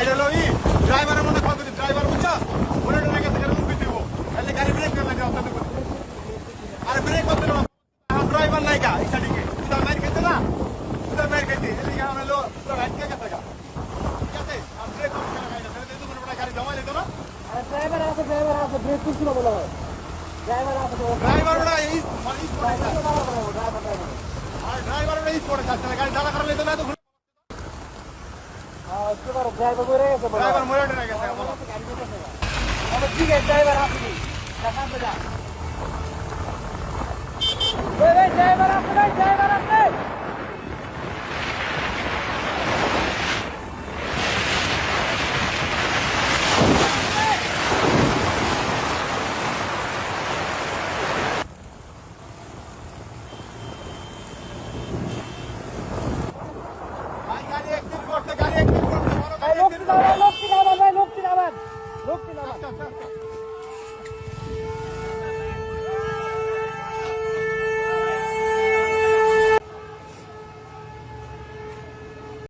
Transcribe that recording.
এটা লই ড্রাইভারের মনে কথা দিই ড্রাইভার বুঝছো ওরে টাকা থেকে মুক্তি দিব তাহলে গাড়ি ব্রেক করে লাগে অত করে আর ব্রেক করতে না ড্রাইভার নাই কা এই সাইডে তুই মার খেতে না তুই মার খেতে এই গাড়ি হলো পুরো রাইট কে কথা ঠিক আছে আর ব্রেক করতে না গাড়ি তাহলে তুই মনে গাড়ি জমা নিত না আর ড্রাইভার আছে ব্রেক করছিল বলা হয় ড্রাইভার আছে ড্রাইভার ওরা এই মালিক করে আর ড্রাইভার ওরা এই করে যাচ্ছে না গাড়ি দাঁড়া করে নিত না তো ড্রাইভার মরে গেছে ড্রাইভার মরে গেছে আমার ঠিক আছে ড্রাইভার আপনি দেখান তো যা ওরে ড্রাইভার আপনি গাড়ি একদিন করতে গাড়ি একদিন করতে লোকটি নামান